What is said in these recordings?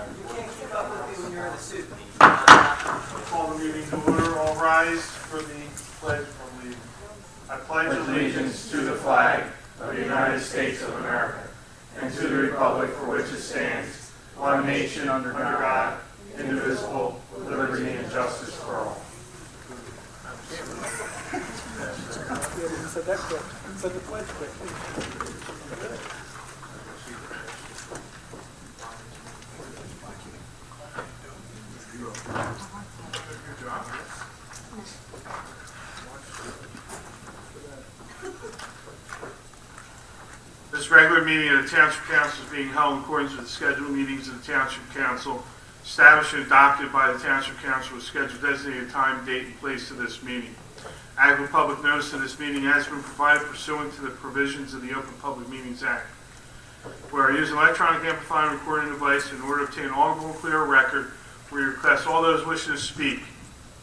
keep up with you when you're in a suit. Call the meeting to order. All rise for the pledge from leading. I pledge Allegiance to the flag of the United States of America and to the republic for which it stands, one nation under God, indivisible, with liberty and justice for all. Said that quick. Said the pledge quick. This regular meeting of the Township Council is being held in accordance with the scheduled meetings of the Township Council established and adopted by the Township Council with scheduled designated time, date, and place of this meeting. Adequate public notice of this meeting has been provided pursuant to the provisions of the Open Public Meetings Act. We are using electronic amplifying recording device in order to obtain an audible and clear record. We request all those wishing to speak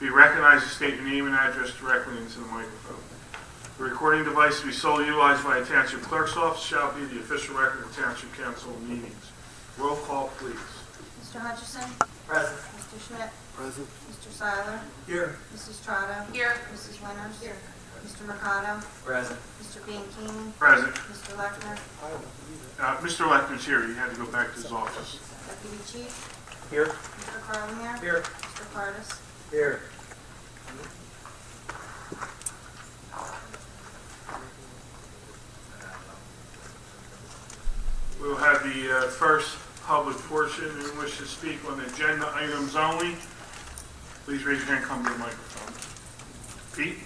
be recognized and state your name and address directly into the microphone. The recording device to be solely utilized by the Township Clerk's Office shall be the official record of Township Council meetings. Roll call, please. Mr. Hutchison? Present. Mr. Schmidt? Present. Mr. Seiler? Here. Mrs. Trotta? Here. Mrs. Winters? Here. Mr. Mercado? Present. Mr. Bianchini? Present. Mr. Lechner? Mr. Lechner's here. He had to go back to his office. Deputy Chief? Here. Mr. Carlemere? Here. Mr. Cardis? Here. We will have the first public portion in which to speak on agenda items only. Please raise your hand, come to the microphone. Pete?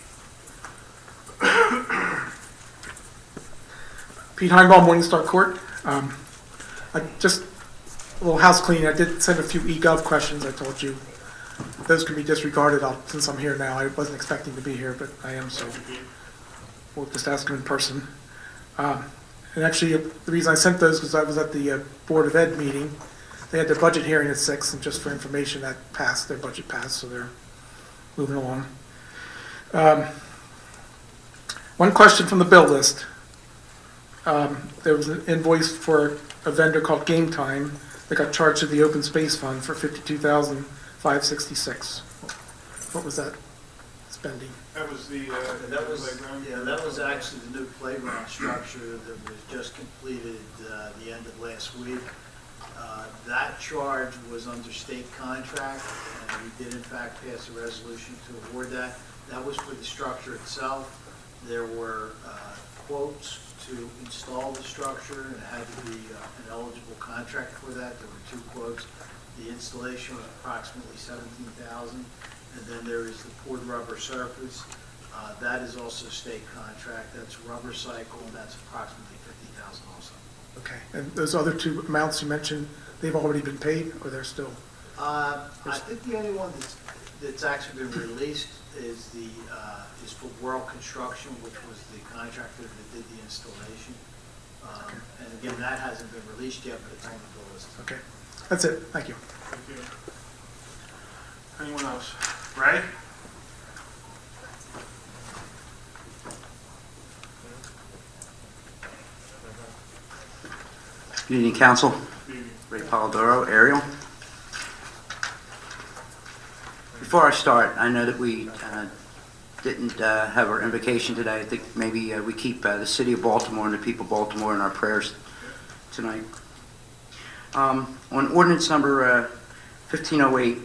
Pete Heinbaum, Morningstar Court. Just a little house cleaning. I did send a few eGov questions. I told you those can be disregarded since I'm here now. I wasn't expecting to be here, but I am, so we'll just ask them in person. And actually, the reason I sent those was I was at the Board of Ed meeting. They had their budget hearing at 6, and just for information, that passed. Their budget passed, so they're moving along. One question from the bill list. There was an invoice for a vendor called Game Time that got charged to the Open Space Fund for $52,566. What was that spending? That was the That was, playground. yeah, that was actually the new playground structure that was just completed the end of last week. That charge was under state contract, and we did in fact pass a resolution to award that. That was for the structure itself. There were quotes to install the structure, and it had to be an eligible contract for that. There were 2 quotes. The installation was approximately $17,000. And then there is the poured rubber surface. That is also state contract. That's rubber cycle, and that's approximately $50,000 also. Okay, and those other 2 amounts you mentioned, they've already been paid, or they're still? I think the only one that's actually been released is is for World Construction, which was the contractor that did the installation. And again, that hasn't been released yet, but it's on the bill list. Okay, that's it. Thank you. Thank you. Anyone else? Ray? Good evening, Council. Good evening. Ray Polidoro, Ariel. Before I start, I know that we didn't have our invocation today. I think maybe we keep the city of Baltimore and the people of Baltimore in our prayers tonight. On ordinance number 1508,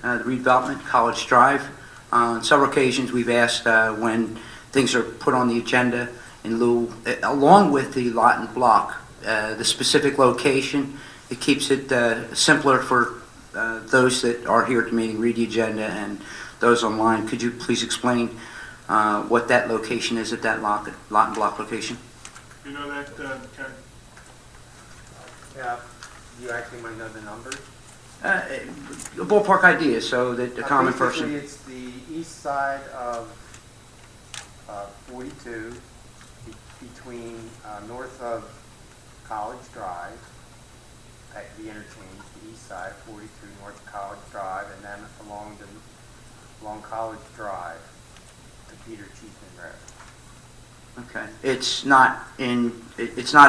the redevelopment, College Drive, on several occasions we've asked when things are put on the agenda in lieu, along with the lot and block, the specific location. It keeps it simpler for those that are here at the meeting, read the agenda, and those online. Could you please explain what that location is at that lot and block location? You know that, Ken? Yeah, you actually might know the numbers. A ballpark idea, so that the common Basically, person. it's the east side of 42, between north of College Drive, at the interchange, the east side, 42 north of College Drive, and then along College Drive to Peter Cheeseman Road. Okay, it's not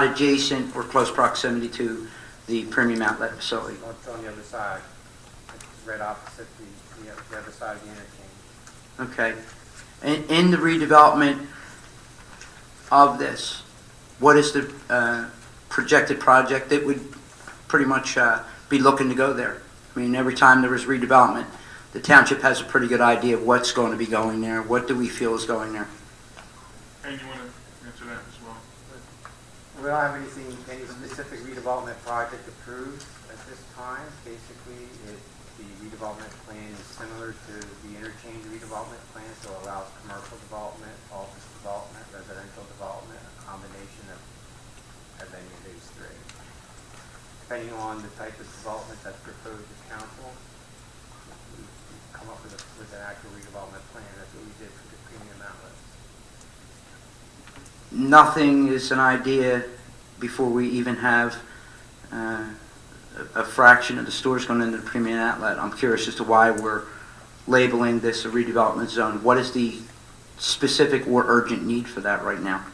adjacent or close proximity to the premium outlet facility. It's on the other side. It's right opposite the other side of the interchange. Okay. In the redevelopment of this, what is the projected project that would pretty much be looking to go there? I mean, every time there is redevelopment, the township has a pretty good idea of what's going to be going there. What do we feel is going there? And you want to answer that as well? We don't have any specific redevelopment project approved at this time. Basically, the redevelopment plan is similar to the interchange redevelopment plan, so it allows commercial development, office development, residential development, a combination of any of these three. Depending on the type of development that's proposed to council, we come up with an actual redevelopment plan. That's what we did for the premium outlets. Nothing is an idea before we even have a fraction of the stores going into the premium outlet. I'm curious as to why we're labeling this a redevelopment zone. What is the specific or urgent need for that right now?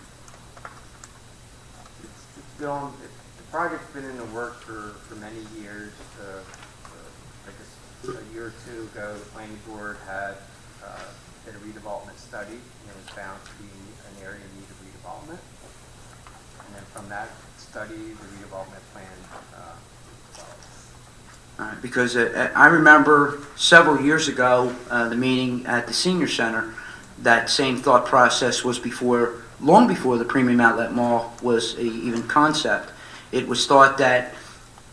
The project's been in the works for many years. I guess a year or two ago, the planning board did a redevelopment study, and it was found to be an area in need of redevelopment. And then from that study, the redevelopment plan developed. Because I remember several years ago, the meeting at the senior center, that same thought process was long before the premium outlet mall was even concept. It was thought that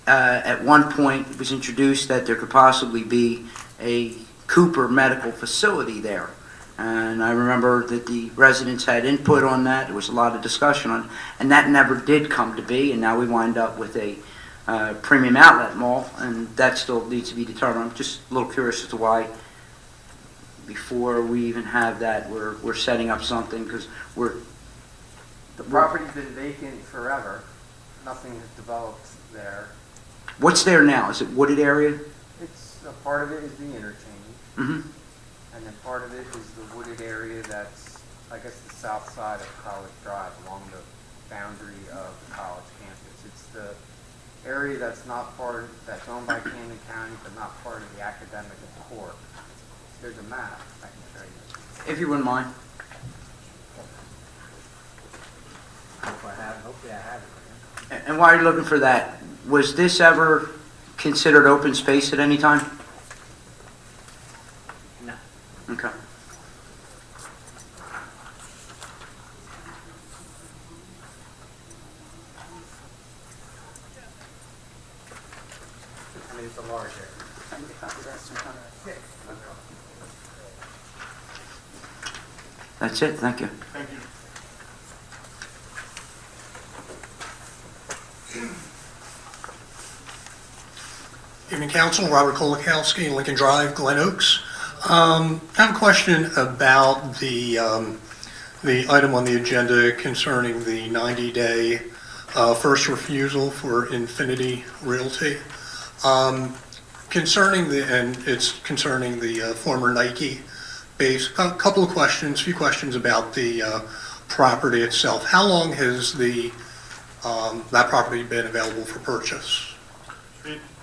at one point it was introduced that there could possibly be a Cooper medical facility there. And I remember that the residents had input on that. There was a lot of discussion on it, and that never did come to be. And now we wind up with a premium outlet mall, and that still needs to be determined. I'm just a little curious as to why, before we even have that, we're setting up something, because The property's been vacant forever. Nothing has developed there. What's there now? Is it wooded area? It's a part of it is the interchange, Mm-hmm. and then part of it is the wooded area that's, I guess, the south side of College Drive, along the boundary of the college campus. It's the area that's that's owned by Camden County, but not part of the academic core. There's a map I can show you. If you wouldn't mind. Hopefully I have it. And while you're looking for that, was this ever considered open space at any time? No. Okay. I mean, it's a large area. That's it, thank you. Thank you. Evening, Council. Robert Kolakowski, Lincoln Drive, Glen Oaks. I have a question about the item on the agenda concerning the 90-day first refusal for Infinity Realty. Concerning the former Nike base. A couple of questions, few questions about the property itself. How long has that property been available for purchase?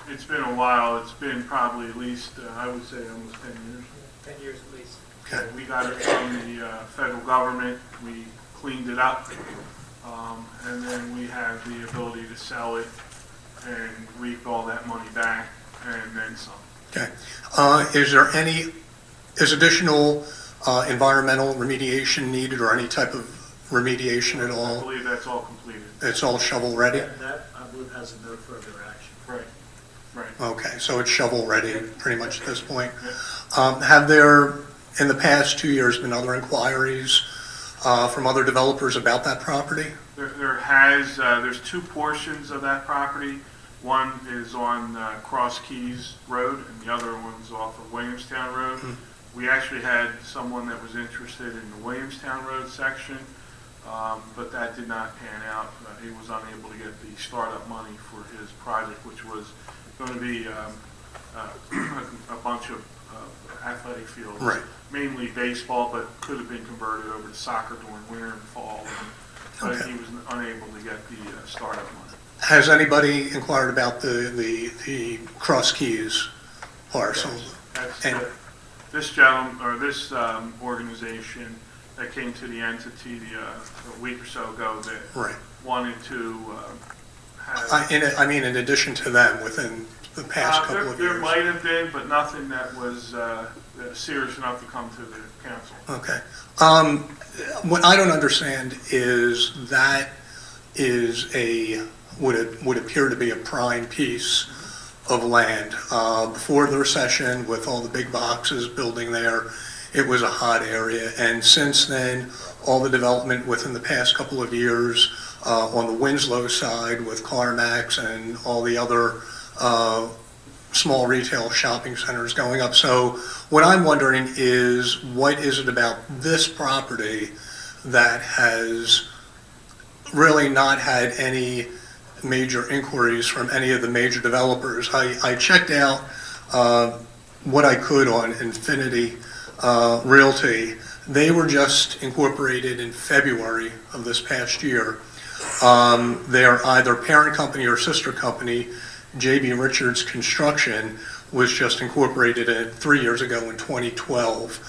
It's been a while. It's been probably at least, I would say, almost 10 years. 10 years at least. Okay. We got it from the federal government. We cleaned it up, and then we have the ability to sell it and reap all that money back and then some. Okay. Is additional environmental remediation needed, or any type of remediation at I all? believe that's all completed. It's all shovel ready? That, I believe, has no further action. Right, right. Okay, so it's shovel ready pretty much at this point. Have there, in the past 2 years, been other inquiries from other developers about that property? There's two portions of that property. One is on Cross Keys Road, and the other one's off of Williamstown Road. We actually had someone that was interested in the Williamstown Road section, but that did not pan out. He was unable to get the startup money for his project, which was going to be a bunch of athletic fields, Right. mainly baseball, but could have been converted over to soccer during winter and fall. But Okay. he was unable to get the startup money. Has anybody inquired about the Cross Keys parcel? That's And- this gentleman, or this organization that came to the entity a week or so ago that Right. wanted to have... I mean, in addition to them, within the past couple of There years? might have been, but nothing that was serious enough to come to the council. Okay. What I don't understand is that is would appear to be a prime piece of land. Before the recession, with all the big boxes building there, it was a hot area. And since then, all the development within the past couple of years on the Winslow side with CarMax and all the other small retail shopping centers going up. So what I'm wondering is, what is it about this property that has really not had any major inquiries from any of the major developers? I checked out what I could on Infinity Realty. They were just incorporated in February of this past year. Their either parent company or sister company, J.B. Richards Construction, was just incorporated 3 years ago in 2012.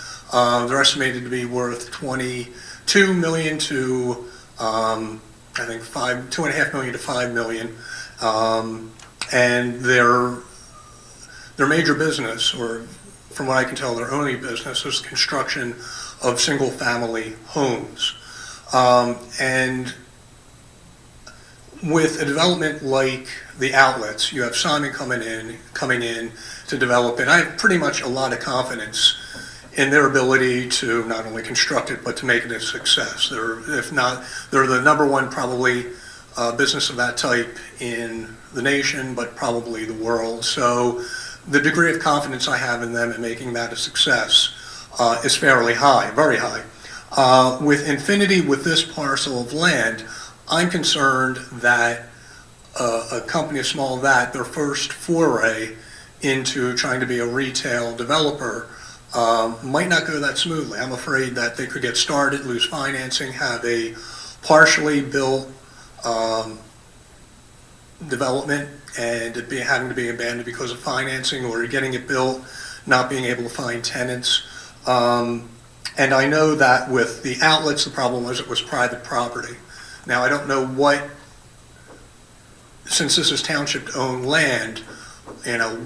They're estimated to be worth $22 million to I think $2.5 million to $5 million, and their major business, or from what I can tell, their only business, is construction of single-family homes. And with a development like the Outlets, you have Simon coming in to develop it. I have pretty much a lot of confidence in their ability to not only construct it, but to make it a success. They're the number one probably business of that type in the nation, but probably the world. So the degree of confidence I have in them in making that a success is fairly high, very high. With Infinity, with this parcel of land, I'm concerned that a company as small as that, their first foray into trying to be a retail developer, might not go that smoothly. I'm afraid that they could get started, lose financing, have a partially built development, and it having to be abandoned because of financing, or getting it built, not being able to find tenants. And I know that with the Outlets, the problem was it was private property. Now, I don't know since this is township-owned land,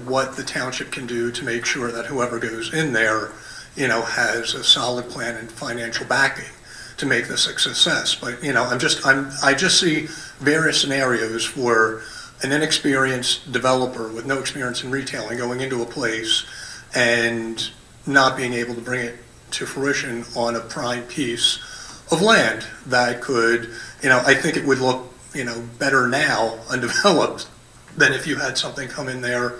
what the township can do to make sure that whoever goes in there, has a solid plan and financial backing to make this a success. But, I just see various scenarios for an inexperienced developer with no experience in retailing going into a place and not being able to bring it to fruition on a prime piece of land that could, I think it would look, better now undeveloped than if you had something come in there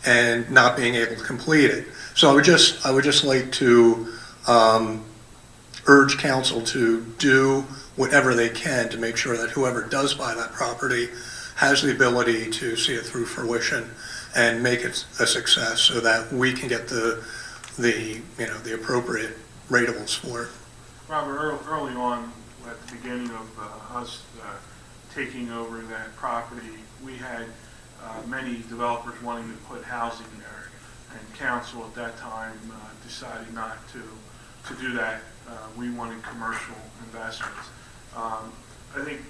and not being able to complete it. So I would just like to urge council to do whatever they can to make sure that whoever does buy that property has the ability to see it through fruition and make it a success, so that we can get the appropriate ratables for it. Robert, early on, at the beginning of us taking over that property, we had many developers wanting to put housing there, and council at that time decided not to do that. We wanted commercial investments. I think,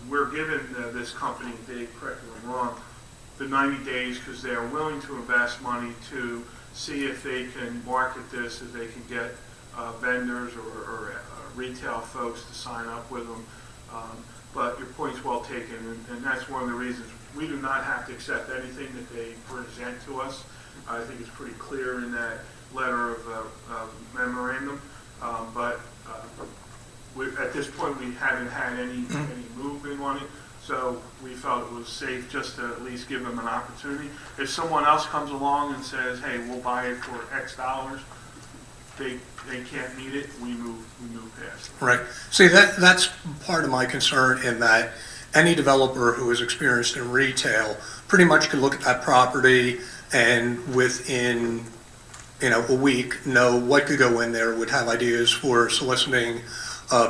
we're given this company, Dave, correct me if I'm wrong, the 90 days because they are willing to invest money to see if they can market this, if they can get vendors or retail folks to sign up with them. But your point's well taken, and that's one of the reasons we do not have to accept anything that they present to us. I think it's pretty clear in that letter of memorandum. But at this point, we haven't had any movement on it, so we felt it was safe just to at least give them an opportunity. If someone else comes along and says, "Hey, we'll buy it for X dollars," they can't meet it, we move past it. Right. See, that's part of my concern, in that any developer who is experienced in retail pretty much could look at that property and within a week know what could go in there, would have ideas for soliciting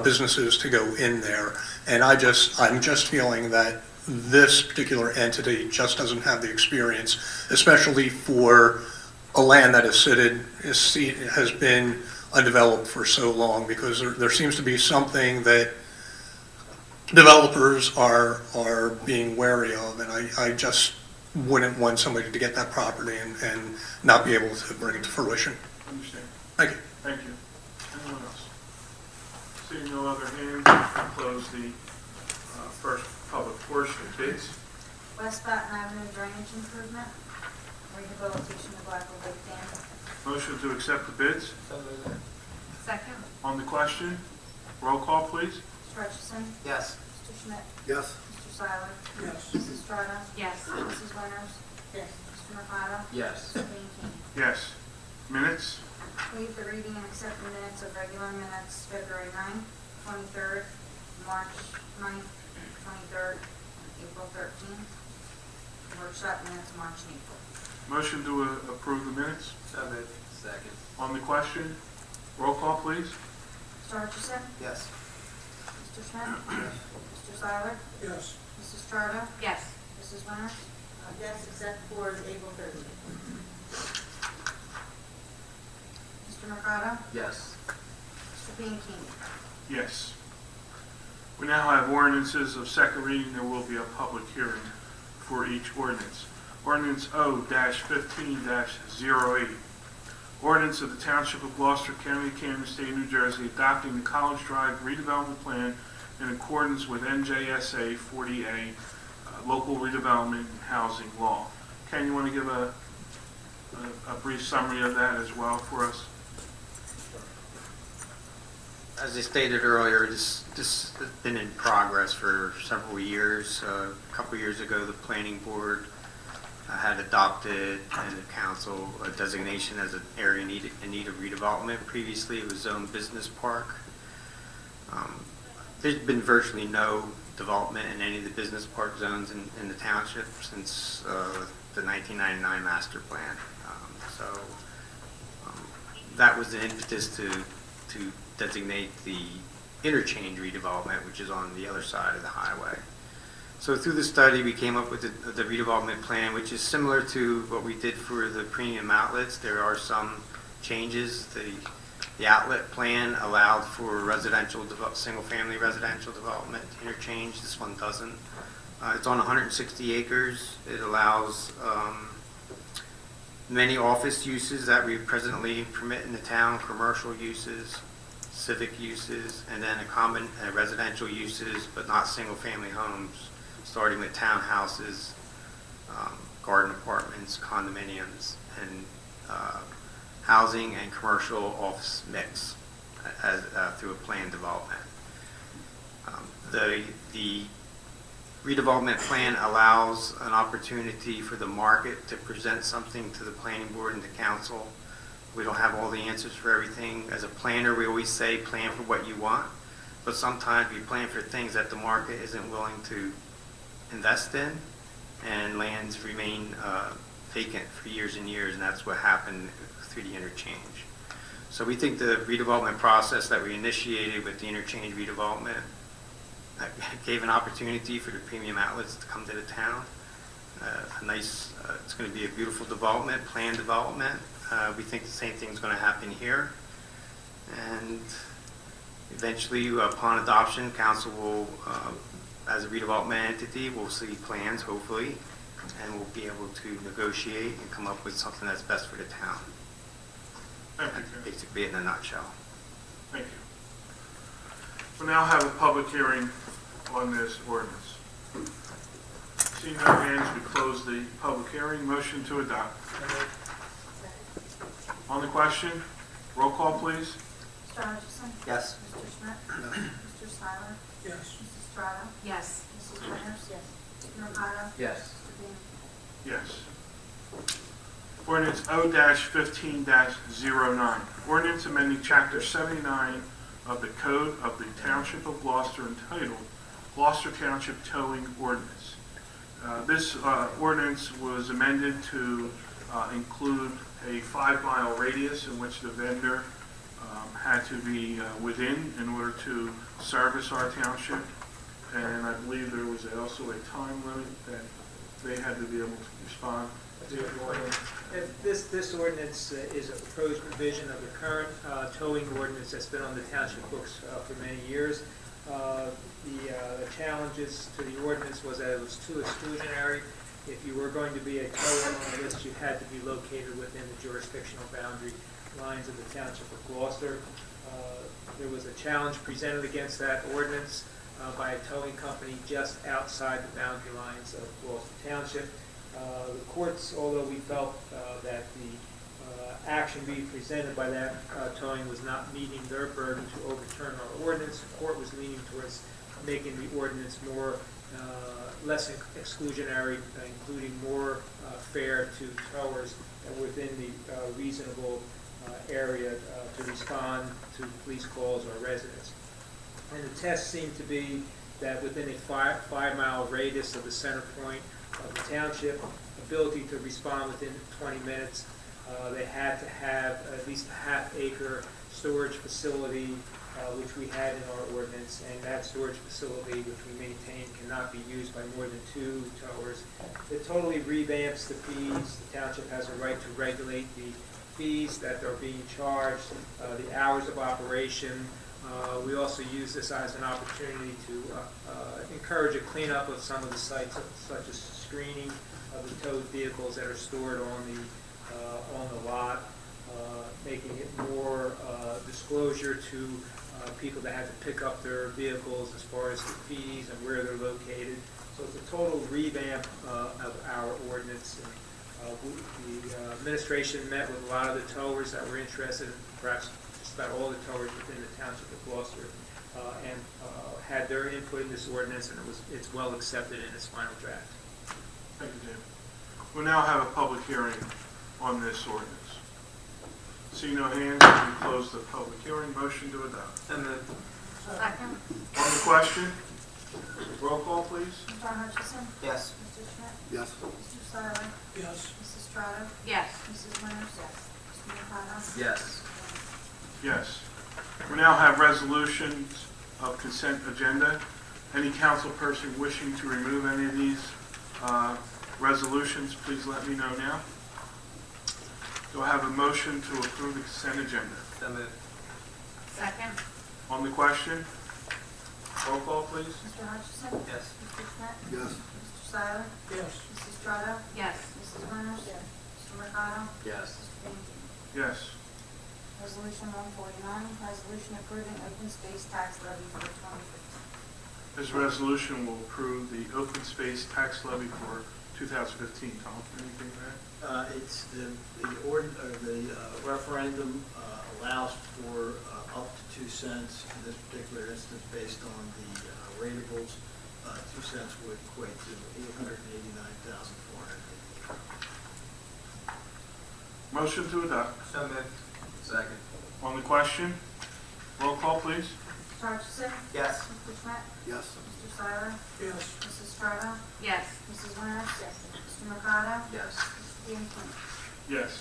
businesses to go in there. And I'm just feeling that this particular entity just doesn't have the experience, especially for a land that has been undeveloped for so long, because there seems to be something that developers are being wary of, and I just wouldn't want somebody to get that property and not be able to bring it to fruition. Understand. Thank you. Thank you. Anyone else? Seeing no other hands, we'll close the first public portion of bids. West Baton Avenue Drainage Improvement, rehabilitation of Blackwood Lake Dam. Motion to accept the bids. Second. On the question, roll call, please. Mr. Hutchison? Yes. Mr. Schmidt? Yes. Mr. Seiler? Yes. Mrs. Strata? Yes. Mrs. Winters? Yes. Mr. Mercado? Yes. Mr. King? Yes. Minutes? Waive the reading and accept the minutes of regular minutes February 9th, 23rd, March 9th, 23rd, April 13th, workshop minutes March and April. Motion to approve the minutes. So moved. Second. On the question, roll call, please. Mr. Hutchison? Yes. Mr. Schmidt? Mr. Seiler? Yes. Mrs. Strata? Yes. Mrs. Winters? Yes, except for April 13th. Mr. Mercado? Yes. Mr. King? Yes. We now have ordinances of second reading. There will be a public hearing for each ordinance. Ordinance O-15-08. Ordinance of the Township of Gloucester County, Camden State, New Jersey, adopting the College Drive redevelopment plan in accordance with NJSA 40A, local redevelopment and housing law. Ken, you want to give a brief summary of that as well for us? As I stated earlier, this has been in progress for several years. A couple years ago, the planning board had adopted and the council a designation as an area in need of redevelopment. Previously, it was zoned business park. There's been virtually no development in any of the business park zones in the township since the 1999 master plan. That was the impetus to designate the interchange redevelopment, which is on the other side of the highway. So through the study, we came up with the redevelopment plan, which is similar to what we did for the premium outlets. There are some changes. The outlet plan allowed for single-family residential development interchange. This one doesn't. It's on 160 acres. It allows many office uses that we presently permit in the town, commercial uses, civic uses, and then residential uses, but not single-family homes, starting with townhouses, garden apartments, condominiums, and housing and commercial office mix through a planned development. The redevelopment plan allows an opportunity for the market to present something to the planning board and the council. We don't have all the answers for everything. As a planner, we always say plan for what you want, but sometimes we plan for things that the market isn't willing to invest in, and lands remain vacant for years and years, and that's what happened through the interchange. So we think the redevelopment process that we initiated with the interchange redevelopment gave an opportunity for the premium outlets to come to the town. It's going to be a beautiful development, planned development. We think the same thing is going to happen here. And eventually, upon adoption, council will, as a redevelopment entity, will see plans, hopefully, and we'll be able to negotiate and come up with something that's best for the town. Thank you, That's Ken. basically it in a nutshell. Thank you. We'll now have a public hearing on this ordinance. Seeing no hands, we close the public hearing. Motion to adopt. On the question, roll call, please. Mr. Hutchison? Yes. Mr. Schmidt? Mr. Seiler? Yes. Mrs. Strata? Yes. Mrs. Winters? Yes. Mr. Mercado? Yes. Mr. King? Yes. Ordinance O-15-09. Ordinance amending Chapter 79 of the Code of the Township of Gloucester entitled Gloucester Township Towing Ordinance. This ordinance was amended to include a 5-mile radius in which the vendor had to be within in order to service our township. and I believe there was also a time limit that they had to be able to respond. This ordinance is a proposed revision of the current towing ordinance that's been on the township books for many years. The challenges to the ordinance was that it was too exclusionary. If you were going to be a tower on the list, you had to be located within the jurisdictional boundary lines of the township of Gloucester. There was a challenge presented against that ordinance by a towing company just outside the boundary lines of Gloucester Township. The courts, although we felt that the action being presented by that towing was not meeting their burden to overturn our ordinance, the court was leaning towards making the ordinance less exclusionary, including more fair to towers within the reasonable area to respond to police calls or residents. And the test seemed to be that within a 5-mile radius of the center point of the township, ability to respond within 20 minutes, they had to have at least a half-acre storage facility, which we had in our ordinance, and that storage facility, which we maintain, cannot be used by more than 2 towers. It totally revamps the fees. The township has a right to regulate the fees that are being charged, the hours of operation. We also use this as an opportunity to encourage a cleanup of some of the sites, such as screening of the towed vehicles that are stored on the lot, making it more disclosure to people that have to pick up their vehicles as far as the fees and where they're located. So it's a total revamp of our ordinance. The administration met with a lot of the towers that were interested, perhaps just about all the towers within the township of Gloucester, and had their input in this ordinance, and it's well accepted in its final draft. Thank you, David. We'll now have a public hearing on this ordinance. See no hands, we close the public hearing. Motion to adopt. Second. On the question, roll call, please. Mr. Hutchison? Yes. Mr. Schmidt? Yes. Mr. Seiler? Yes. Mrs. Strato? Yes. Mrs. Winters? Yes. Mr. McConnell? Yes. Yes. We now have resolutions of consent agenda. Any council person wishing to remove any of these resolutions, please let me know now. Do I have a motion to approve the consent agenda? So moved. Second. On the question, roll call, please. Mr. Hutchison? Yes. Mr. Schmidt? Yes. Mr. Seiler? Yes. Mrs. Strato? Yes. Mrs. Winters? Yes. Mr. McConnell? Yes. Mr. Banky? Yes. Resolution 149, resolution approving open space tax levy for 2015. This resolution will approve the open space tax levy for 2015. Tom, anything to add? It's the referendum allows for up to 2 cents. In this particular instance, based on the ratables, 2 cents would equate to $889,400. Motion to adopt. So moved. Second. On the question, roll call, please. Mr. Hutchison? Yes. Mr. Schmidt? Yes. Mr. Seiler? Yes. Mrs. Strato? Yes. Mrs. Winters? Yes. Mr. McConnell? Yes. Mr. Banky? Yes.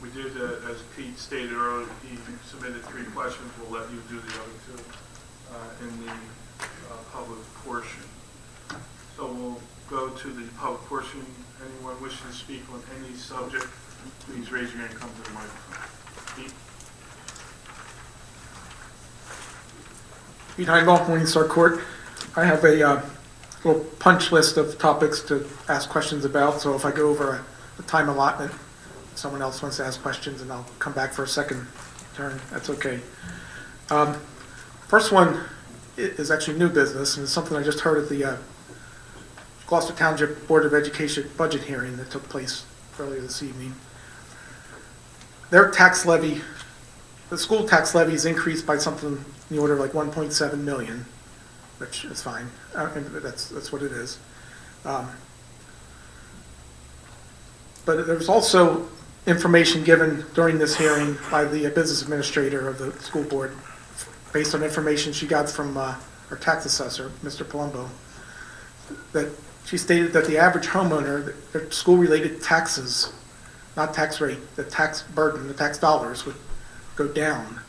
We did, as Pete stated earlier, he submitted 3 questions. We'll let you do the other 2 in the public portion. So we'll go to the public portion. Anyone wishing to speak on any subject, please raise your hand and come to the microphone. Pete? Pete Heinbach, Morningstar Court. I have a little punch list of topics to ask questions about, so if I go over a time allotment, someone else wants to ask questions, and I'll come back for a second turn, that's okay. First one is actually new business, and it's something I just heard at the Gloucester Township Board of Education budget hearing that took place earlier this evening. Their tax levy, the school tax levy is increased by something in the order of like 1.7 million, which is fine. That's what it is. But there was also information given during this hearing by the business administrator of the school board, based on information she got from our tax assessor, Mr. Palumbo, that she stated that the average homeowner, their school-related taxes, not tax rate, the tax burden, the tax dollars would go down.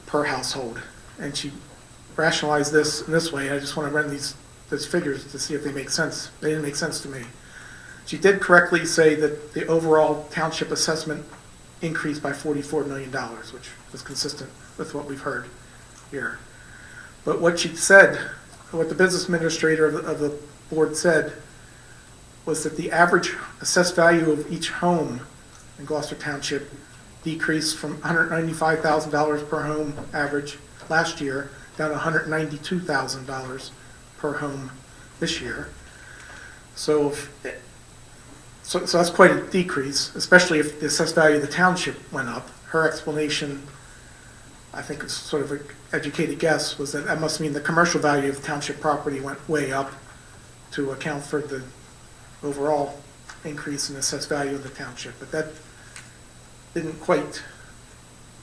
per household. And she rationalized this in this way. I just want to run those figures to see if they make sense. They didn't make sense to me. She did correctly say that the overall township assessment increased by $44 million, which was consistent with what we've heard here. But what she said, what the business administrator of the board said, was that the average assessed value of each home in Gloucester Township decreased from $195,000 per home average last year down to $192,000 per home this year. So that's quite a decrease, especially if the assessed value of the township went up. Her explanation, I think it's sort of an educated guess, was that must mean the commercial value of township property went way up to account for the overall increase in assessed value of the township. But that didn't quite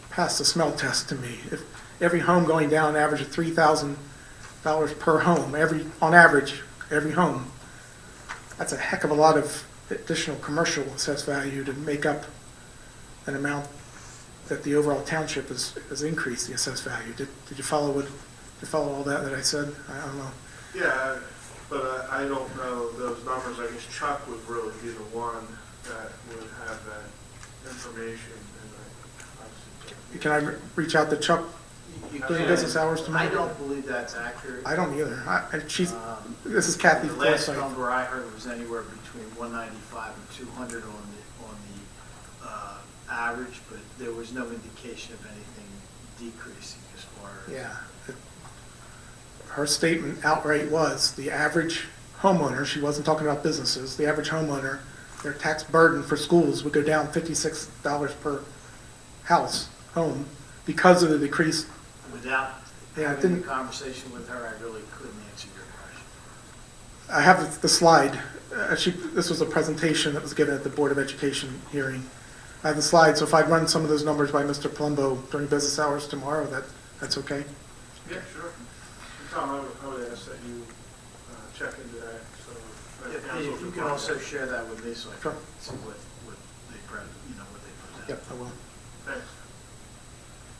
pass the smell test to me. If every home going down average of $3,000 per home, on average, every home, that's a heck of a lot of additional commercial assessed value to make up an amount that the overall township has increased the assessed value. Did you follow all that I said? I don't know. Yeah, but I don't know those numbers. I guess Chuck would really be the one that would have that information. And Can I reach out to Chuck during business hours tomorrow? I don't believe that's accurate. I don't either. This is Kathy The last Forsythe. number I heard was anywhere between 195 and 200 on the average, but there was no indication of anything decreasing as far as. Yeah. Her statement outright was the average homeowner, she wasn't talking about businesses, the average homeowner, their tax burden for schools would go down $56 per home, because of the decrease. Without having a conversation with her, I really couldn't answer your question. I have the slide. This was a presentation that was given at the Board of Education hearing. I have the slide, so if I run some of those numbers by Mr. Palumbo during business hours tomorrow, that's okay? Yeah, sure. Tom, I would ask that you check into that. So that council If you can can find also that. share that with me so I Sure. can see what they present. Yep, I will. Thanks.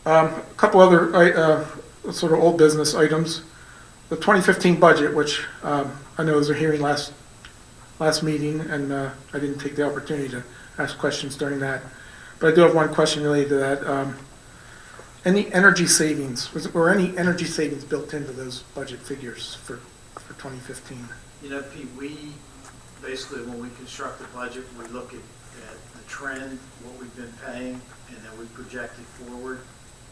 A couple other sort of old business items. The 2015 budget, which I know was a hearing last meeting, and I didn't take the opportunity to ask questions during that. But I do have one question related to that. Any energy savings? Were any energy savings built into those budget figures for 2015? You know, Pete, we basically, when we construct the budget, we look at the trend, what we've been paying, and then we project it forward.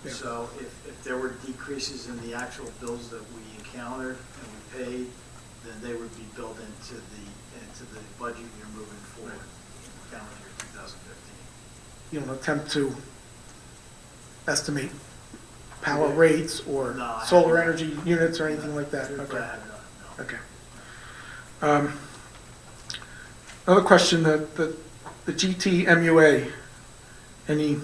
Yeah. So if there were decreases in the actual bills that we encountered and we paid, then they would be built into the budget year moving forward, calendar year 2015. You don't attempt to estimate power rates or No, I solar haven't. energy units or anything like that? Truthfully, Okay. I have not, no. Okay. Another question, the GT MUA, any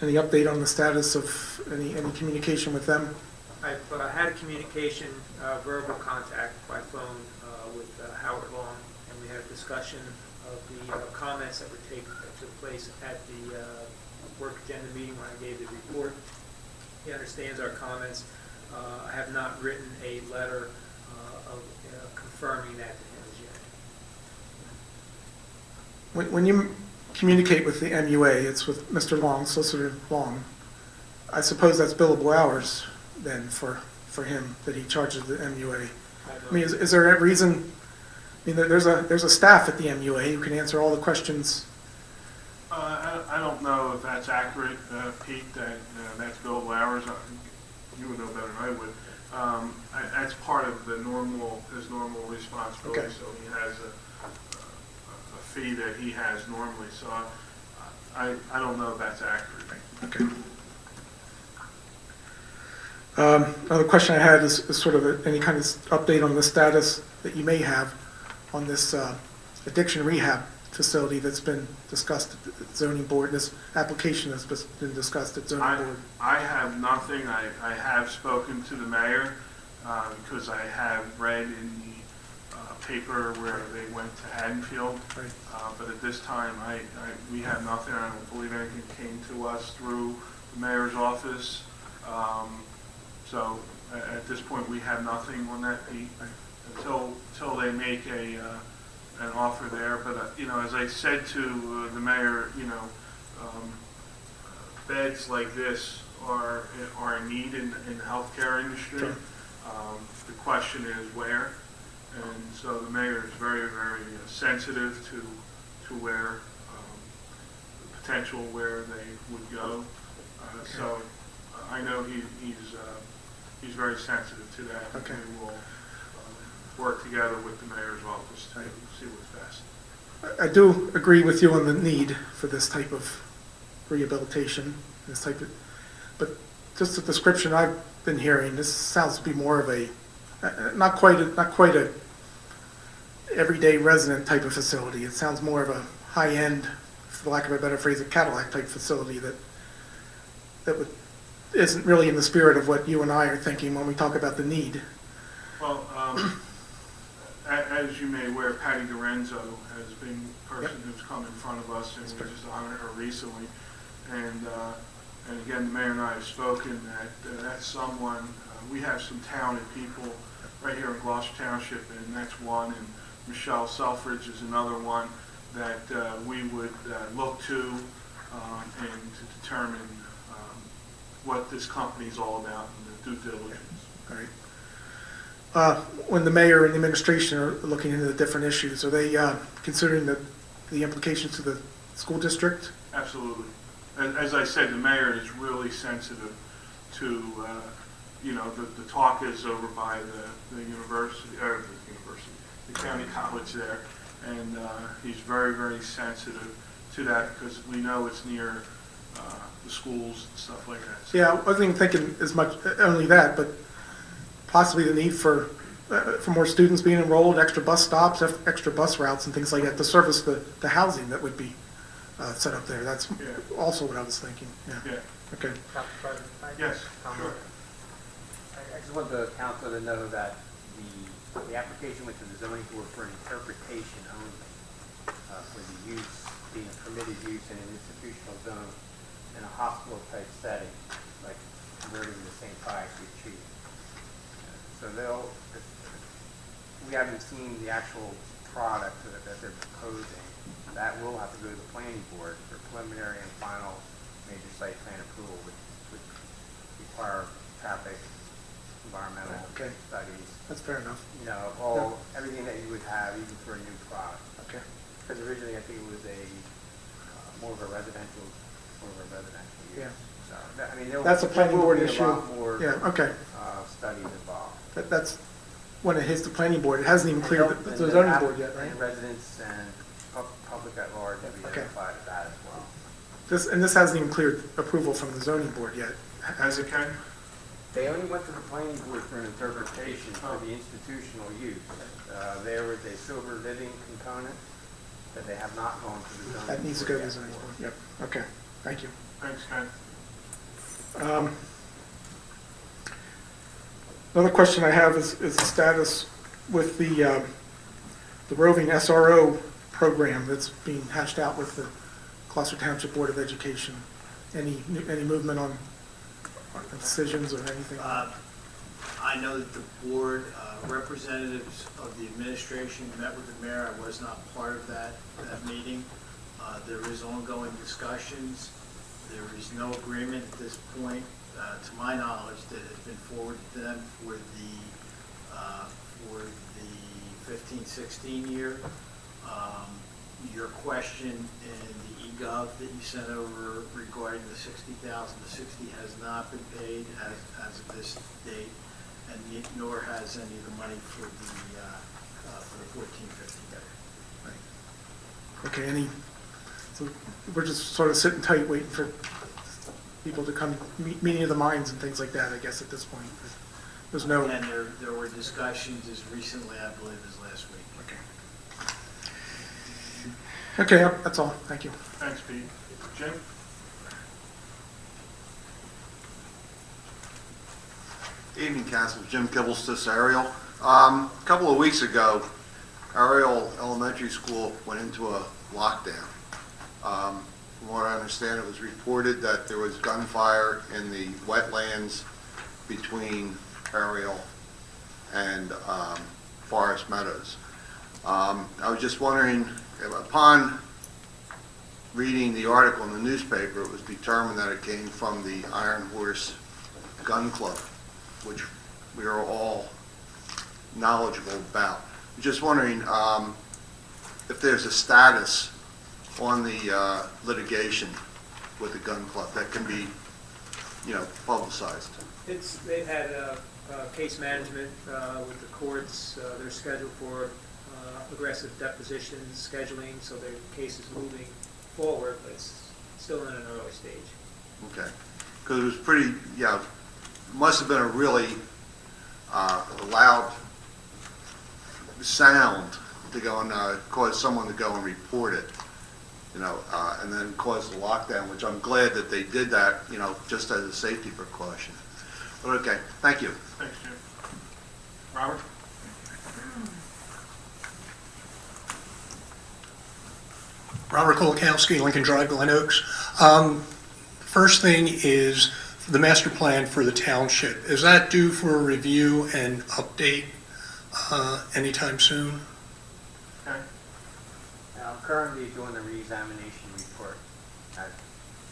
update on the status of any communication with them? I've had a communication, verbal contact by phone with Howard Long, and we had a discussion of the comments that took place at the work agenda meeting when I gave the report. He understands our comments. I have not written a letter of confirming that to him as yet. When you communicate with the MUA, it's with Mr. Long, Solicitor Long. I suppose that's billable hours then for him that he charges the MUA. I mean, is there a reason? I mean, there's a staff at the MUA who can answer all the questions. I don't know if that's accurate, Pete, that that's billable hours. You would know better than I would. That's part of his normal responsibility. Okay. So he has a fee that he has normally. So I don't know if that's accurate. Okay. Another question I had is sort of any kind of update on the status that you may have on this addiction rehab facility that's been discussed at the zoning board, this application that's been discussed at zoning board. I have nothing. I have spoken to the mayor because I have read in the paper where they went to Haddonfield. Right. But at this time, we have nothing. I don't believe anything came to us through the mayor's office. So at this point, we have nothing on that, Pete, until they make an offer there. But, as I said to the mayor, beds like this are a need in the healthcare industry. Sure. The question is where, and so the mayor is very, very sensitive to where the potential where they would go. So I know he's very sensitive to that. Okay. And we will work together with the mayor's office to see what's best. I do agree with you on the need for this type of rehabilitation, but just the description I've been hearing, this sounds to be more of a, not quite a everyday resident type of facility. It sounds more of a high-end, for lack of a better phrase, a Cadillac type facility isn't really in the spirit of what you and I are thinking when we talk about the need. Well, as you may aware, Patty Dorenzo has been the person who's come in front of us, and we just honored her recently. And again, the mayor and I have spoken that that's someone, we have some talented people right here in Gloucester Township, and that's one, and Michelle Selfridge is another one that we would look to and to determine what this company is all about and the due diligence. All right. When the mayor and the administration are looking into the different issues, are they considering the implications to the school district? Absolutely. As I said, the mayor is really sensitive to, the talk is over by the county college there, and he's very, very sensitive to that because we know it's near the schools and stuff like that. So, Yeah, I wasn't even thinking as much only that, but possibly the need for more students being enrolled, extra bus stops, extra bus routes, and things like that to service the housing that would be set up there. That's also what I was thinking. Yeah. Okay. Council President, yes, sure. I just want the council to know that the application went to the zoning board for an interpretation only for the use, being a permitted use in an institutional zone in a hospital-type setting, like converting the St. Pius retreat. So we haven't seen the actual product that they're proposing. That will have to go to the planning board for preliminary and final major site plan approval, which would require traffic, environmental studies. That's fair enough. Everything that you would have even for a new product. Okay. Because originally I think it was more of a residential use. Yeah. So, That's a planning board there issue. will be a lot more Yeah, okay. studies involved. That's when it hits the planning board. It hasn't even cleared the zoning board yet, right? And residents and public at large have been notified of that as well. This hasn't even cleared approval from the zoning board yet. Has it, Ken? They only went to the planning board for an interpretation for the institutional use. There was a silver living component that they have not gone to the zoning board. That needs to go to the yet. zoning board. Yep. Okay. Thank you. Thanks, Ken. Another question I have is the status with the roving SRO program that's being hashed out with the Gloucester Township Board of Education. Any movement on decisions or anything? I know that the board representatives of the administration met with the mayor. I was not part of that meeting. There is ongoing discussions. There is no agreement at this point, to my knowledge, that has been forwarded to them for the 15-16 year. Your question in the eGov that you sent over regarding the $60,000, the 60 has not been paid as of this date, and nor has any of the money for the 14-15 day. Okay. So we're just sort of sitting tight, waiting for people to come, meeting of the minds and things like that. I guess at this point, there's no. And there were discussions as recently, I believe, as last week. Okay. Okay, that's all. Thank you. Thanks, Pete. Jim? Evening, Council. Jim Kibblestis, Ariel. A couple of weeks ago, Ariel Elementary School went into a lockdown. from what I understand, it was reported that there was gunfire in the wetlands between Ariel and Forest Meadows. I was just wondering, upon reading the article in the newspaper, it was determined that it came from the Iron Horse Gun Club, which we are all knowledgeable about. Just wondering if there's a status on the litigation with the gun club that can be, publicized. They've had case management with the courts. They're scheduled for aggressive depositions, scheduling, so their case is moving forward, but it's still in an early stage. Okay. Because it was pretty, must have been a really loud sound to go and cause someone to go and report it, and then cause the lockdown, which I'm glad that they did that, just as a safety precaution. But okay, thank you. Thanks, Jim. Robert? Robert Kolakowski, Lincoln Drive, Glen Oaks. First thing is the master plan for the township. Is that due for a review and update anytime soon? Okay. I'm currently doing the reexamination report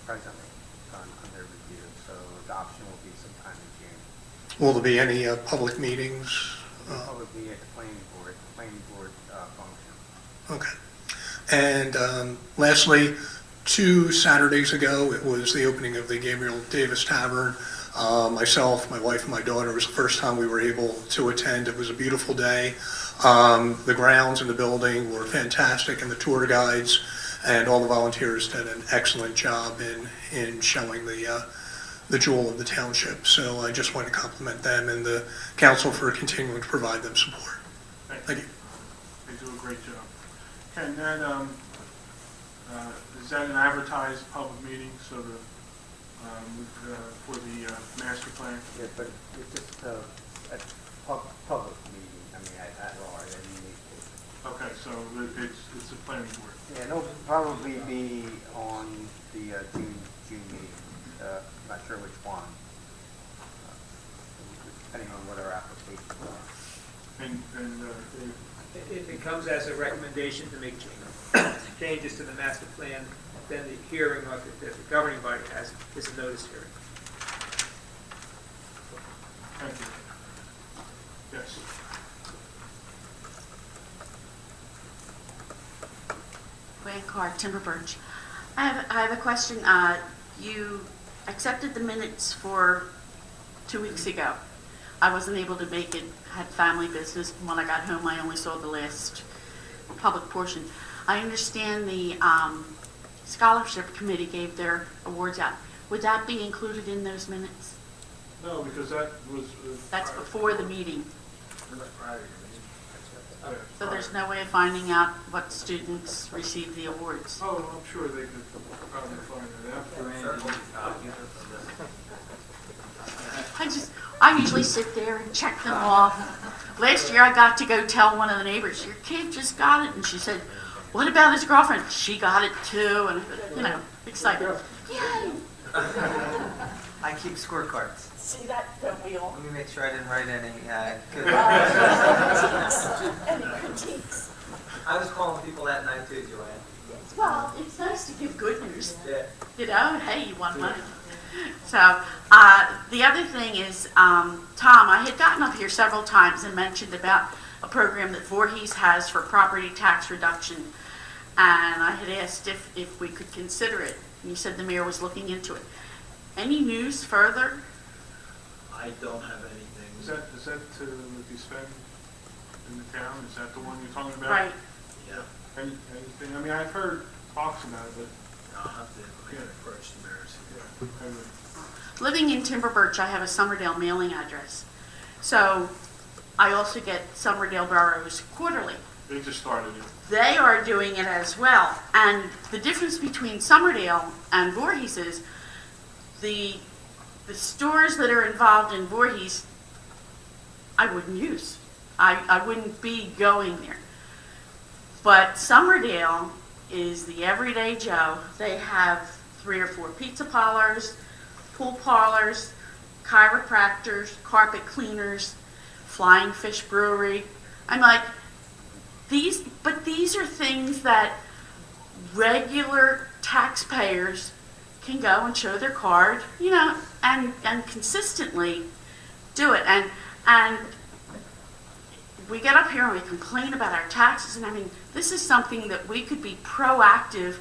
presently under review, so the option will be sometime in June. Will there be any public meetings? Probably at the planning board function. Okay. And lastly, 2 Saturdays ago, it was the opening of the Gabriel Davis Tavern. Myself, my wife, and my daughter, it was the first time we were able to attend. It was a beautiful day. The grounds in the building were fantastic, and the tour guides and all the volunteers did an excellent job in showing the jewel of the township. So I just want to compliment them and the council for continuing to provide them support. Thank you. They do a great job. And then, is that an advertised public meeting, so for the master plan? Yeah, but it's just a public meeting, at large, Okay, so it's a planning board. Yeah, it'll probably be on the June meeting. I'm not sure which one, depending on what our applications are. And If it comes as a recommendation to make changes to the master plan, then the hearing that the governing body has is a notice hearing. thank you. Yes. Gwen Carr, Timber Birch. I have a question. You accepted the minutes for 2 weeks ago. I wasn't able to make it, had family business. When I got home, I only saw the last public portion. I understand the scholarship committee gave their awards out. Would that be included in those minutes? No, because that was... That's before the meeting. Yeah. So there's no way of finding out what students received the awards. Oh, I'm sure they could probably find it out. I usually sit there and check them off. Last year I got to go tell one of the neighbors, your kid just got it. And she said, what about his girlfriend? She got it too. And, excited. Yay! I keep scorecards. See that? Don't we all? Let me make sure I didn't write any good. Any critiques? I was calling people that night too, Joanne. Well, it's nice to give good news. Yeah. Hey, you won money. So, the other thing is, Tom, I had gotten up here several times and mentioned about a program that Voorhees has for property tax reduction. And I had asked if we could consider it. And you said the mayor was looking into it. Any news further? I don't have anything. Is that to be spent in the town? Is that the one you're talking about? Right. Yeah, Anything? I've heard talks about it, but... I'll have to approach the mayor. Yeah. Living in Timber Birch, I have a Somerdale mailing address. So I also get Somerdale Boroughs quarterly. They just started it. They are doing it as well. And the difference between Somerdale and Voorhees is the stores that are involved in Voorhees, I wouldn't use. I wouldn't be going there. But Somerdale is the everyday Joe. They have 3 or 4 pizza parlors, pool parlors, chiropractors, carpet cleaners, Flying Fish Brewery. I'm like, these are things that regular taxpayers can go and show their card, and consistently do it. And we get up here and we complain about our taxes, and I mean, this is something that we could be proactive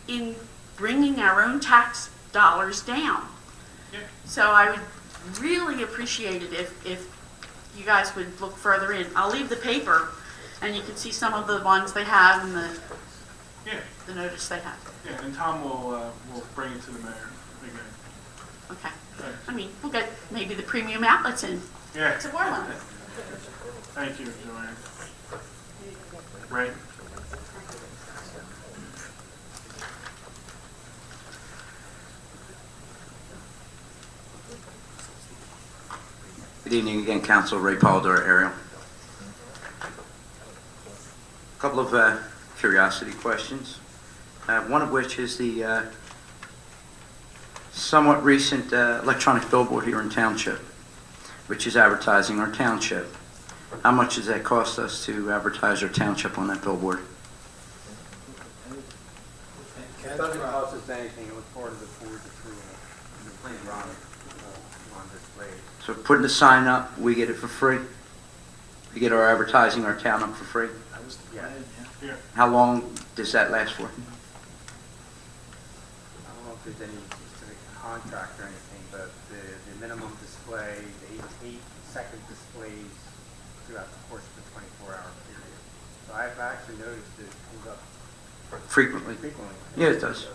in bringing our own tax dollars down. Yeah. So I would really appreciate it if you guys would look further in. I'll leave the paper, and you can see some of the ones they have and the notice they have. Yeah, and Tom will bring it to the mayor again. Okay. Thanks. I mean, we'll get maybe the premium outlets in Yeah. to Warland. Thank you, Joanne. Ray? Good evening again, Council. Ray Polidor, Ariel. A couple of curiosity questions, one of which is the somewhat recent electronic billboard here in Township, which is advertising our township. How much does that cost us to advertise our township on that billboard? It doesn't cost us anything. It was part of the board's approval. The plan on display. So putting the sign up, we get it for free? We get our advertising, our town up for free? That was the Yeah. plan, yeah. Yeah. How long does that last for? I don't know if there's any specific contract or anything, but the minimum display, the 8-second displays throughout the course of the 24-hour period. So I've actually noticed it comes up Frequently? frequently. Yeah, it does.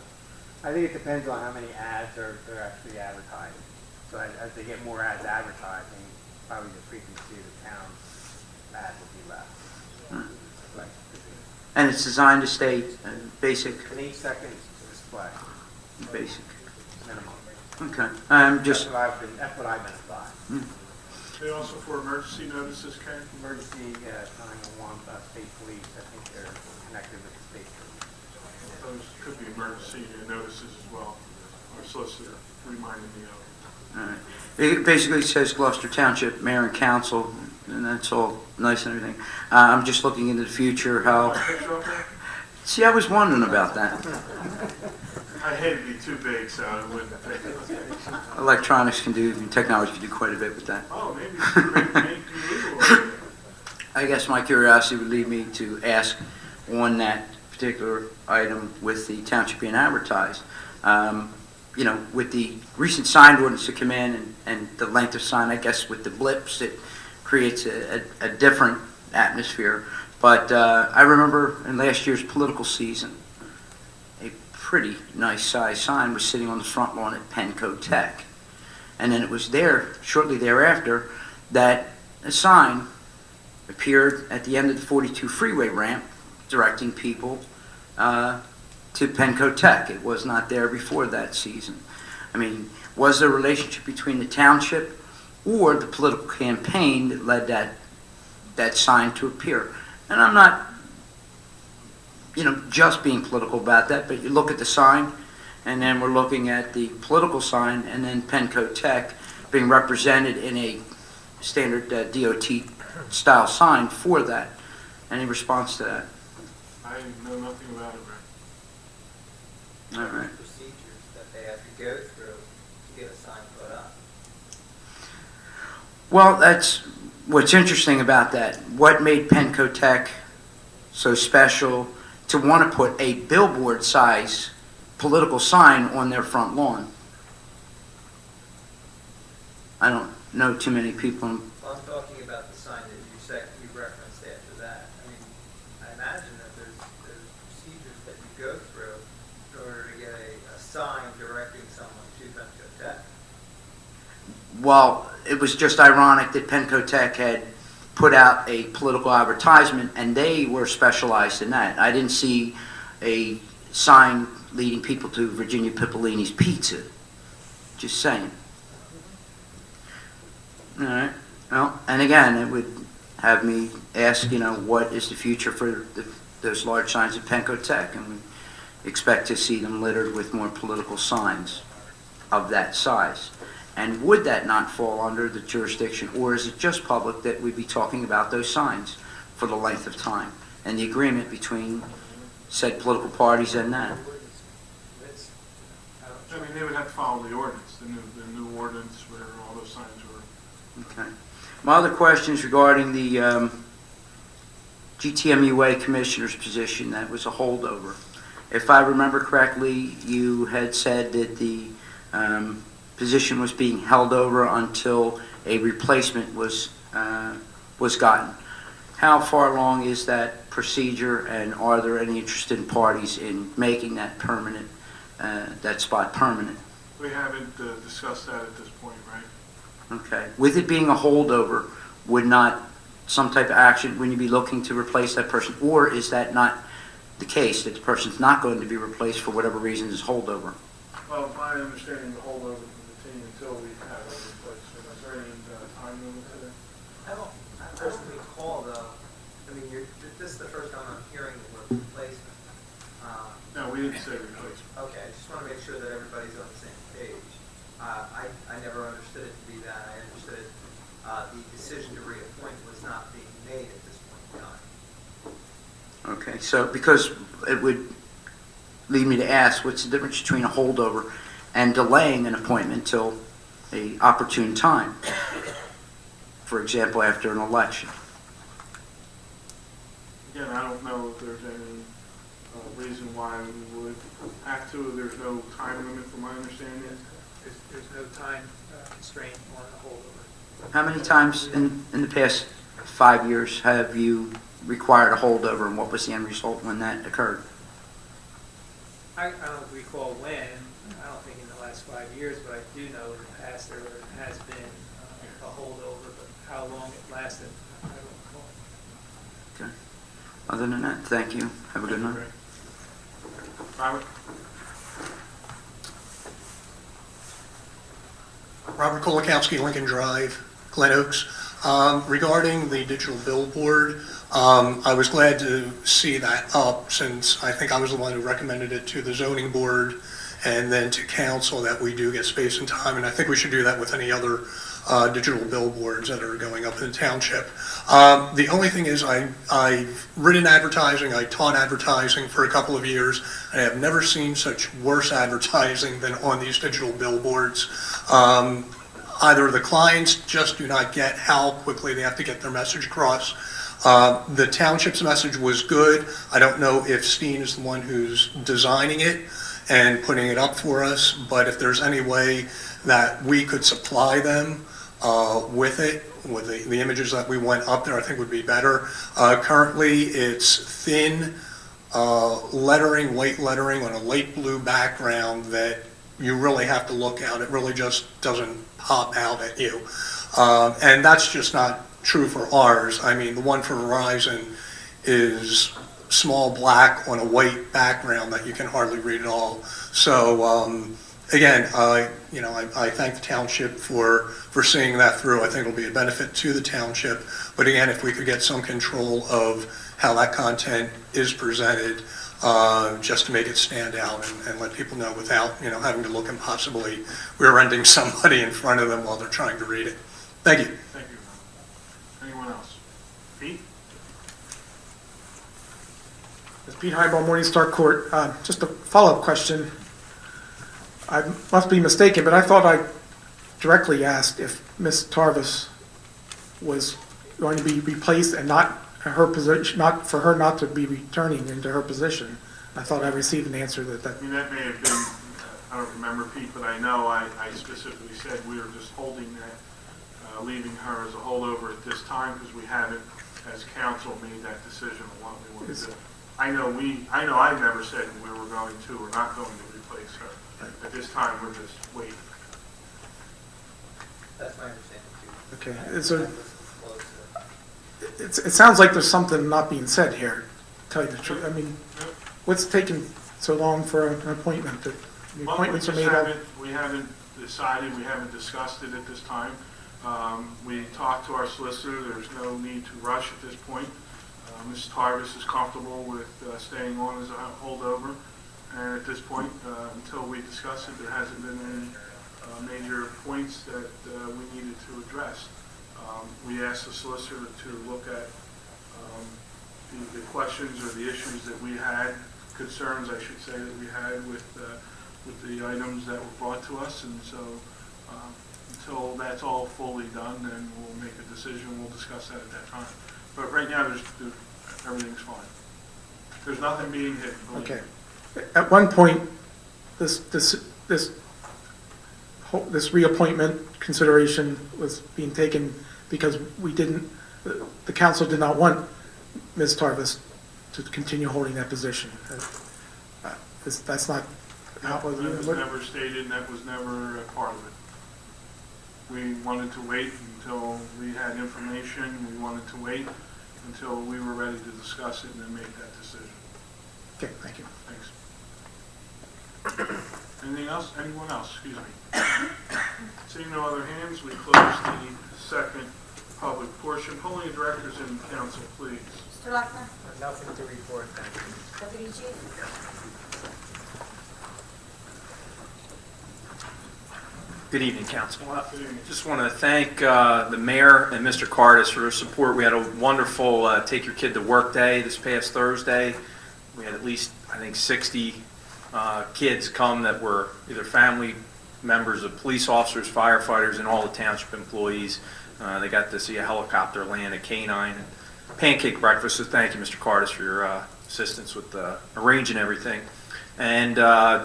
I think it depends on how many ads they're actually advertising. So as they get more ads advertising, probably the frequency of the town's ads will be less. Like, And it's designed to stay basic? an 8-second display, Basic. minimum. Okay. That's what I've been advised. They also for emergency notices, Ken? Emergency 911, state police, I think they're connected with the state police. Those could be emergency notices as well. Our solicitor reminded me of. All right. It basically says Gloucester Township, Mayor and Council, and that's all nice and everything. I'm just looking into the future, how... Picture up there? See, I was wondering about that. I hate to be too big, so I wouldn't take it. Electronics can do, technology can do quite a bit with that. Oh, maybe it's illegal. I guess my curiosity would lead me to ask on that particular item with the township being advertised. With the recent sign ordinance to come in and the length of sign, I guess with the blips, it creates a different atmosphere. But I remember in last year's political season, a pretty nice size sign was sitting on the front lawn at Penco Tech. And then it was there, shortly thereafter, that a sign appeared at the end of the 42 freeway ramp directing people to Penco Tech. It was not there before that season. I mean, was there a relationship between the township or the political campaign that led that sign to appear? And I'm not, just being political about that, but you look at the sign, and then we're looking at the political sign, and then Penco Tech being represented in a standard DOT-style sign for that. Any response to that? I know nothing about it, Ray. All right. Procedures that they have to go through to get a sign put up. Well, that's what's interesting about that. What made Penco Tech so special to want to put a billboard-size political sign on their front lawn? I don't know too many people. Well, I'm talking about the sign that you referenced after that. I mean, I imagine that there's procedures that you go through in order to get a sign directing someone to Penco Tech. Well, it was just ironic that Penco Tech had put out a political advertisement, and they were specialized in that. I didn't see a sign leading people to Virginia Pippolini's Pizza. Just saying. All right. Well, and again, it would have me ask, what is the future for those large signs at Penco Tech? And expect to see them littered with more political signs of that size. And would that not fall under the jurisdiction, or is it just public that we'd be talking about those signs for the length of time and the agreement between said political parties and that? I mean, they would have to follow the ordinance, the new ordinance where all those signs were. Okay. My other question is regarding the GTMUA commissioner's position. That was a holdover. If I remember correctly, you had said that the position was being held over until a replacement was gotten. How far along is that procedure, and are there any interested parties in making that permanent, that spot permanent? We haven't discussed that at this point, right? Okay. With it being a holdover, would not some type of action, when you be looking to replace that person, or is that not the case, that the person's not going to be replaced for whatever reason is holdover? Well, my understanding, the holdover will continue until we have a replacement. Is there any time limit to that? I don't recall though, I mean, this is the first time I'm hearing the word replacement. No, we didn't say replacement. Okay, I just want to make sure that everybody's on the same page. I never understood it to be that. I understood the decision to reappoint was not being made at this point in time. Okay, so because it would lead me to ask, what's the difference between a holdover and delaying an appointment till a opportune time? For example, after an election. Again, I don't know if there's any reason why we would have to. There's no time limit from my understanding. There's no time constraint on a holdover. How many times in the past 5 years have you required a holdover, and what was the end result when that occurred? I don't recall when, I don't think in the last 5 years, but I do know in the past there has been a holdover, but how long it lasted, I don't recall. Okay. Other than that, thank you. Have a good night. Robert? Robert Kolakowski, Lincoln Drive, Glen Oaks. Regarding the digital billboard, I was glad to see that up, since I think I was the one who recommended it to the zoning board and then to council, that we do get space and time, and I think we should do that with any other digital billboards that are going up in the township. The only thing is, I've written advertising, I taught advertising for a couple of years, and I have never seen such worse advertising than on these digital billboards. Either the clients just do not get how quickly they have to get their message across. The township's message was good. I don't know if Steen is the one who's designing it and putting it up for us, but if there's any way that we could supply them with it, with the images that we want up there, I think would be better. Currently, it's thin lettering, white lettering on a light blue background that you really have to look at. It really just doesn't pop out at you. And that's just not true for ours. I mean, the one for Verizon is small black on a white background that you can hardly read at all. So again, I thank the township for seeing that through. I think it'll be a benefit to the township. But again, if we could get some control of how that content is presented, just to make it stand out and let people know without, having to look and possibly rear-ending somebody in front of them while they're trying to read it. Thank you. Thank you. Anyone else? Pete? It's Pete Highball, Morningstar Court. Just a follow-up question. I must be mistaken, but I thought I directly asked if Ms. Tarvis was going to be replaced and not her position, not for her not to be returning into her position. I thought I received an answer that. I mean, that may have been, I don't remember, Pete, but I know I specifically said we were just holding that, leaving her as a holdover at this time, because we haven't, as council, made that decision on what we want to do. I know I never said we were going to or not going to replace her. At this time, we're just waiting. That's my understanding too. Okay. It sounds like there's something not being said here, to tell you the truth. I mean, what's taking so long for an appointment? The appointments are made up? We haven't decided, we haven't discussed it at this time. We talked to our solicitor. There's no need to rush at this point. Ms. Tarvis is comfortable with staying on as a holdover, And at this point, until we discuss it, there hasn't been any major points that we needed to address. We asked the solicitor to look at the questions or the issues that we had, concerns, I should say, that we had with the items that were brought to us. And so until that's all fully done, then we'll make a decision. We'll discuss that at that time. But right now, everything's fine. There's nothing being hit. Okay. At one point, this reappointment consideration was being taken because the council did not want Ms. Tarvis to continue holding that position. That's not how it was. That was never stated, and that was never a part of it. We wanted to wait until we had information. We wanted to wait until we were ready to discuss it and then make that decision. Okay, thank you. Thanks. Anything else? Anyone else? Excuse me. Seeing no other hands, we close the second public portion. Polling the directors and council, please. Mr. Lockner? Nothing to report, thank you. Deputy Chief? Good evening, Council. Good evening. Just want to thank the mayor and Mr. Cardis for their support. We had a wonderful Take Your Kid to Work Day this past Thursday. We had at least, I think, 60 kids come that were either family members of police officers, firefighters, and all the township employees. They got to see a helicopter land, a canine, and pancake breakfast. So thank you, Mr. Cardis, for your assistance with arranging everything. And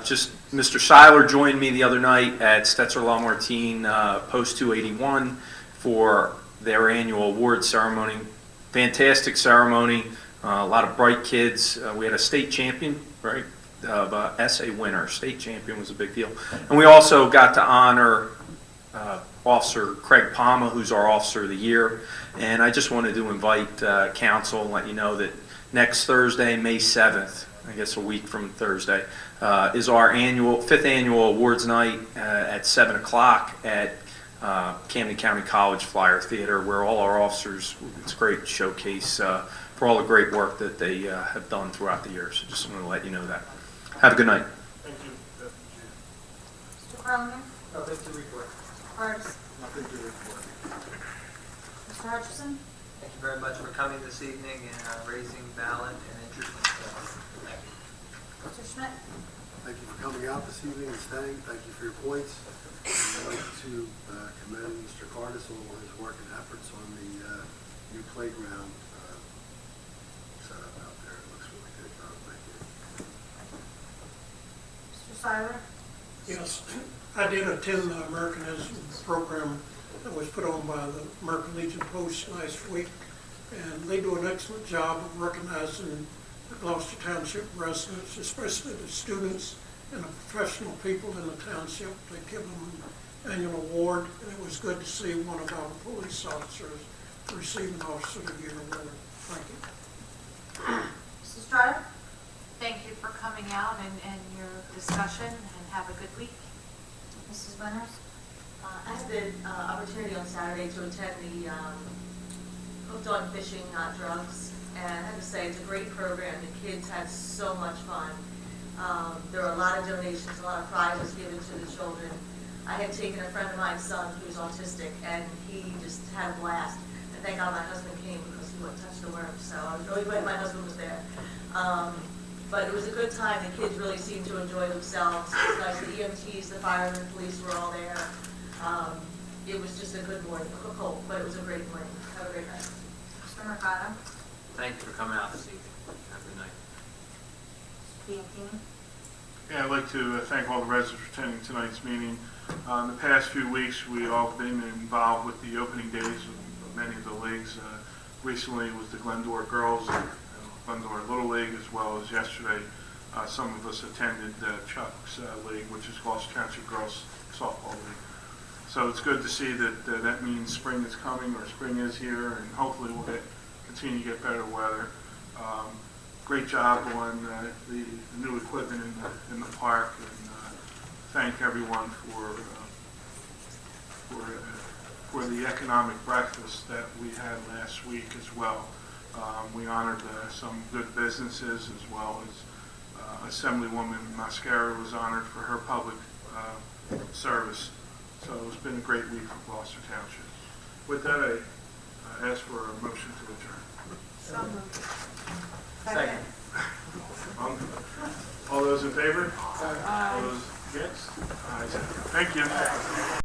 just Mr. Seiler joined me the other night at Stetzer La Martine Post 281 for their annual award ceremony. Fantastic ceremony, a lot of bright kids. We had a state champion, right? Essay winner, state champion was a big deal. And we also got to honor Officer Craig Palma, who's our Officer of the Year. And I just wanted to invite council and let you know that next Thursday, May 7th, I guess a week from Thursday, is our fifth annual awards night at 7 o'clock at Camden County College Flyer Theater, where all our officers, it's a great showcase for all the great work that they have done throughout the year. So just wanted to let you know that. Have a good night. Thank you. Mr. Cronin? Nothing to report. Cardis? Nothing to report. Mr. Hutchison? Thank you very much for coming this evening and raising ballot and interest in the Thank you. Mr. Schmidt? Thank you for coming out this evening and staying. Thank you for your points. I'd like to commend Mr. Cardis on his work and efforts on the new playground setup out there. It looks really good, John. Thank you. Mr. Seiler? Yes, I did attend the Americanism program that was put on by the American Legion Post last week, and they do an excellent job of recognizing the Gloucester Township residents, especially the students and the professional people in the township. They give them an annual award, and it was good to see one of our police officers receive an Officer of the Year award. Thank you. Mrs. Strider? Thank you for coming out and your discussion, and have a good week. Mrs. Winters? I had the opportunity on Saturday to attend the Hooked on Fishing, Not Drugs, and I have to say it's a great program. The kids had so much fun. There were a lot of donations, a lot of prizes given to the children. I had taken a friend of mine's son who's autistic, and he just had a blast. And thank God my husband came because he wouldn't touch the worms, so I was really glad my husband was there. But it was a good time. The kids really seemed to enjoy themselves. It was nice. The EMTs, the firemen, police were all there. It was just a good morning, cold, but it was a great morning. Have a great night. Mr. Mercado? Thank you for coming out this evening. Have a good night. Mr. Bianchini? Yeah, I'd like to thank all the residents for attending tonight's meeting. In the past few weeks, we've all been involved with the opening days of many of the leagues. Recently it was the Glendora Girls and Glendora Little League, as well as yesterday some of us attended Chuck's League, which is Gloucester Township Girls Softball League. So it's good to see that that means spring is coming, or spring is here, and hopefully we'll continue to get better weather. Great job on the new equipment in the park, and thank everyone for the economic breakfast that we had last week as well. We honored some good businesses, as well as Assemblywoman Mascara was honored for her public service. So it's been a great week for Gloucester Township. With that, I ask for a motion to adjourn. So moved. Second. All those in favor? All those against? Ayes have it. Thank you.